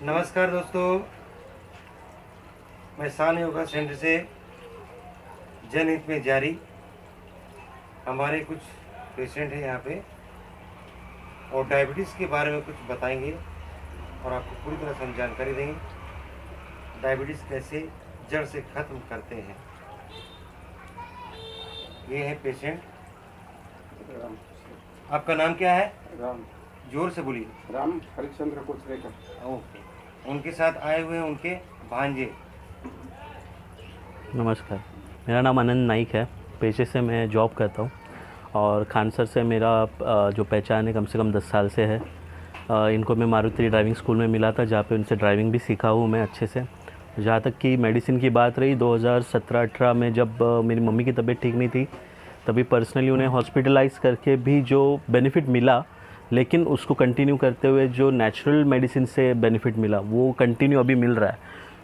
नमस्कार दोस्तों, मैं सान योगा सेंटर से जनहित में जारी। हमारे कुछ पेशेंट हैं यहाँ पे और डायबिटीज़ के बारे में कुछ बताएंगे और आपको पूरी तरह से हम जानकारी देंगे डायबिटीज़ कैसे जड़ से ख़त्म करते हैं। ये है पेशेंट। आपका नाम क्या है? राम। जोर से बोलिए। राम हरिश्चंद्र कुचरेकर। ओके। उनके साथ आए हुए हैं उनके भांजे। नमस्कार, मेरा नाम आनंद नाइक है। पेशे से मैं जॉब करता हूँ और खान सर से मेरा जो पहचान है कम से कम 10 साल से है। इनको मैं मारुति ड्राइविंग स्कूल में मिला था, जहाँ पे उनसे ड्राइविंग भी सीखा हूँ मैं अच्छे से। जहाँ तक कि मेडिसिन की बात रही, 2017-18 में जब मेरी मम्मी की तबीयत ठीक नहीं थी, तभी पर्सनली उन्हें हॉस्पिटलाइज़ करके भी जो बेनिफिट मिला, लेकिन उसको कंटिन्यू करते हुए जो नेचुरल मेडिसिन से बेनिफिट मिला वो कंटिन्यू अभी मिल रहा है।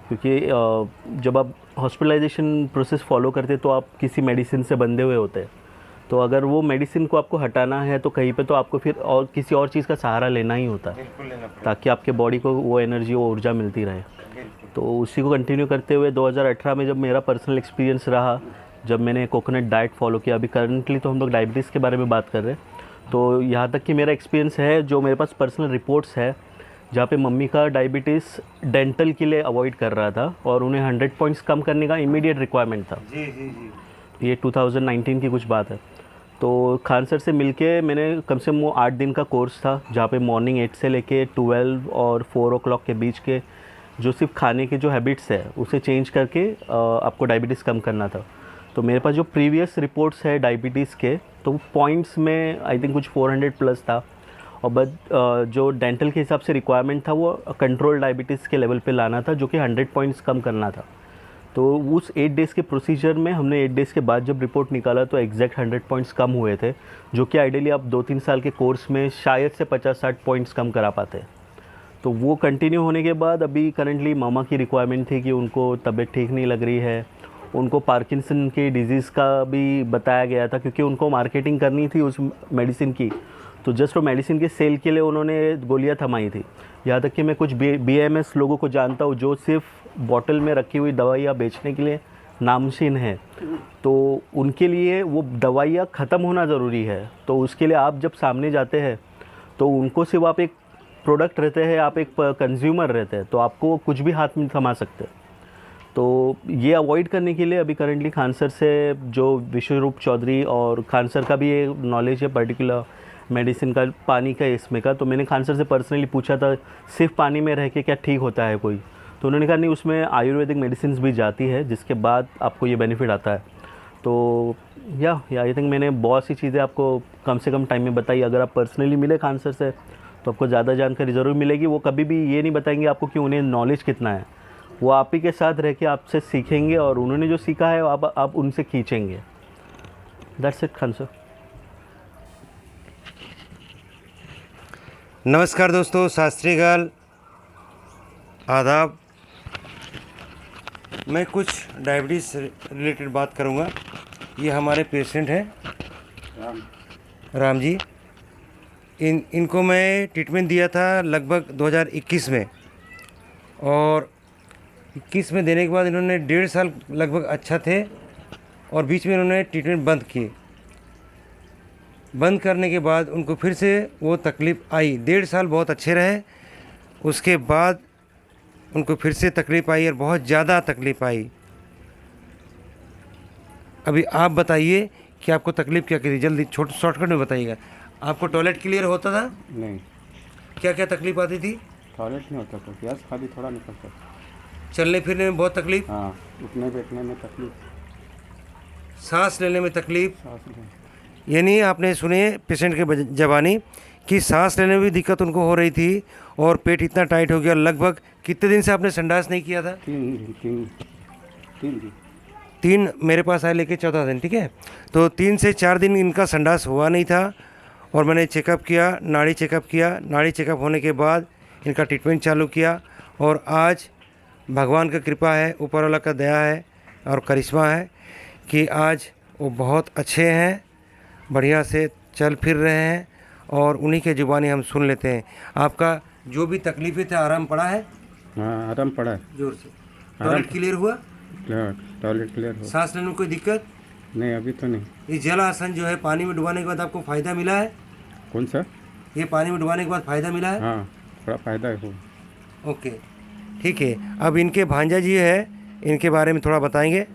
क्योंकि जब आप हॉस्पिटलाइजेशन प्रोसेस फॉलो करते तो आप किसी मेडिसिन से बंधे हुए होते हैं, तो अगर वो मेडिसिन को आपको हटाना है तो कहीं पे तो आपको फिर और किसी और चीज़ का सहारा लेना ही होता है, ताकि आपके बॉडी को वो एनर्जी, वो ऊर्जा मिलती रहे। तो उसी को कंटिन्यू करते हुए 2018 में जब मेरा पर्सनल एक्सपीरियंस रहा, जब मैंने कोकोनट डाइट फॉलो किया, अभी करंटली तो हम लोग डायबिटीज़ के बारे में बात कर रहे हैं, तो यहाँ तक कि मेरा एक्सपीरियंस है, जो मेरे पास पर्सनल रिपोर्ट्स है, जहाँ पे मम्मी का डायबिटीज़ डेंटल के लिए अवॉइड कर रहा था और उन्हें 100 पॉइंट्स कम करने का इमीडिएट रिक्वायरमेंट था। जी जी जी। ये 2019 की कुछ बात है। तो खान सर से मिलके मैंने कम से कम वो 8 दिन का कोर्स था, जहाँ पे मॉर्निंग 8 से लेके 12 और 4 o'clock के बीच के जो सिर्फ खाने के जो हैबिट्स है उसे चेंज करके आपको डायबिटीज़ कम करना था। तो मेरे पास जो प्रीवियस रिपोर्ट्स है डायबिटीज़ के, तो पॉइंट्स में आई थिंक कुछ 400 प्लस था, और बट जो डेंटल के हिसाब से रिक्वायरमेंट था वो कंट्रोल डायबिटीज़ के लेवल पे लाना था, जो कि 100 पॉइंट्स कम करना था। तो उस 8 डेज़ के प्रोसीजर में हमने 8 डेज़ के बाद जब रिपोर्ट निकाला तो एग्जैक्ट 100 पॉइंट्स कम हुए थे, जो कि आइडियली आप 2-3 साल के कोर्स में शायद से 50-60 पॉइंट्स कम करा पाते। तो वो कंटिन्यू होने के बाद अभी करंटली मामा की रिक्वायरमेंट थी कि उनको तबीयत ठीक नहीं लग रही है, उनको पार्किंसन की डिज़ीज़ का भी बताया गया था, क्योंकि उनको मार्केटिंग करनी थी उस मेडिसिन की। तो जस्ट वो मेडिसिन के सेल के लिए उन्होंने गोलियां थमाई थी। यहाँ तक कि मैं कुछ BAMS लोगों को जानता हूँ जो सिर्फ बॉटल में रखी हुई दवाइयाँ बेचने के लिए नामशीन है, तो उनके लिए वो दवाइयाँ ख़त्म होना ज़रूरी है। तो उसके लिए आप जब सामने जाते हैं तो उनको सिर्फ आप एक प्रोडक्ट रहते हैं, आप एक कंज्यूमर रहते हैं, तो आपको कुछ भी हाथ में थमा सकते हैं। तो ये अवॉइड करने के लिए अभी करंटली खान सर से, जो विश्वरूप चौधरी और खान सर का भी ये नॉलेज है पर्टिकुलर मेडिसिन का, पानी का, इसमें का, तो मैंने खान सर से पर्सनली पूछा था सिर्फ पानी में रह के क्या ठीक होता है कोई, तो उन्होंने कहा नहीं, उसमें आयुर्वेदिक मेडिसिन भी जाती है जिसके बाद आपको ये बेनिफिट आता है। तो या आई थिंक मैंने बहुत सी चीज़ें आपको कम से कम टाइम में बताई। अगर आप पर्सनली मिले खान सर से तो आपको ज़्यादा जानकारी ज़रूर मिलेगी। वो कभी भी ये नहीं बताएंगे आपको कि उन्हें नॉलेज कितना है, वो आप ही के साथ रह के आपसे सीखेंगे और उन्होंने जो सीखा है आप उनसे खींचेंगे। That's it Khan sir. नमस्कार दोस्तों, सत श्री अकाल, आदाब। मैं कुछ डायबिटीज़ रिलेटेड बात करूंगा। ये हमारे पेशेंट हैं राम जी। इनको मैं ट्रीटमेंट दिया था लगभग 2021 में, और 21 में देने के बाद इन्होंने 1.5 साल लगभग अच्छा थे, और बीच में इन्होंने ट्रीटमेंट बंद किए। बंद करने के बाद उनको फिर से वो तकलीफ़ आई। 1.5 साल बहुत अच्छे रहे, उसके बाद उनको फिर से तकलीफ़ आई और बहुत ज़्यादा तकलीफ़ आई। अभी आप बताइए कि आपको तकलीफ़ क्या की थी, जल्दी शॉर्टकट में बताइएगा। आपको टॉयलेट क्लियर होता था? नहीं, क्या क्या तकलीफ़ आती थी? टॉयलेट नहीं होता था, गैस खाली थोड़ा निकलता था। चलने फिरने में बहुत तकलीफ़? हाँ, उठने बैठने में तकलीफ, सांस लेने में तकलीफ़? सांस लेने। यानी आपने सुने पेशेंट के जबानी कि सांस लेने में भी दिक्कत उनको हो रही थी, और पेट इतना टाइट हो गया। लगभग कितने दिन से आपने संडास नहीं किया था? 3 दिन। 3 मेरे पास आए लेके 14 दिन, ठीक है। तो 3 से 4 दिन इनका संडास हुआ नहीं था, और मैंने चेकअप किया, नाड़ी चेकअप किया। नाड़ी चेकअप होने के बाद इनका ट्रीटमेंट चालू किया, और आज भगवान का कृपा है, ऊपर वाला का दया है और करिश्मा है कि आज वो बहुत अच्छे हैं, बढ़िया से चल फिर रहे हैं, और उन्हीं के ज़ुबानी हम सुन लेते हैं। आपका जो भी तकलीफें थे आराम पड़ा है हाँ आराम पड़ा है। जोर से? टॉयलेट क्लियर हुआ? टॉयलेट क्लियर हो? सांस लेने में कोई दिक्कत? नहीं अभी तो नहीं। ये जल आसन जो है पानी में डुबाने के बाद आपको फ़ायदा मिला है? कौन सा? ये पानी में डुबाने के बाद फ़ायदा मिला है? हाँ थोड़ा फ़ायदा है हो। ओके ठीक है। अब इनके भांजा जी है, इनके बारे में थोड़ा बताएंगे।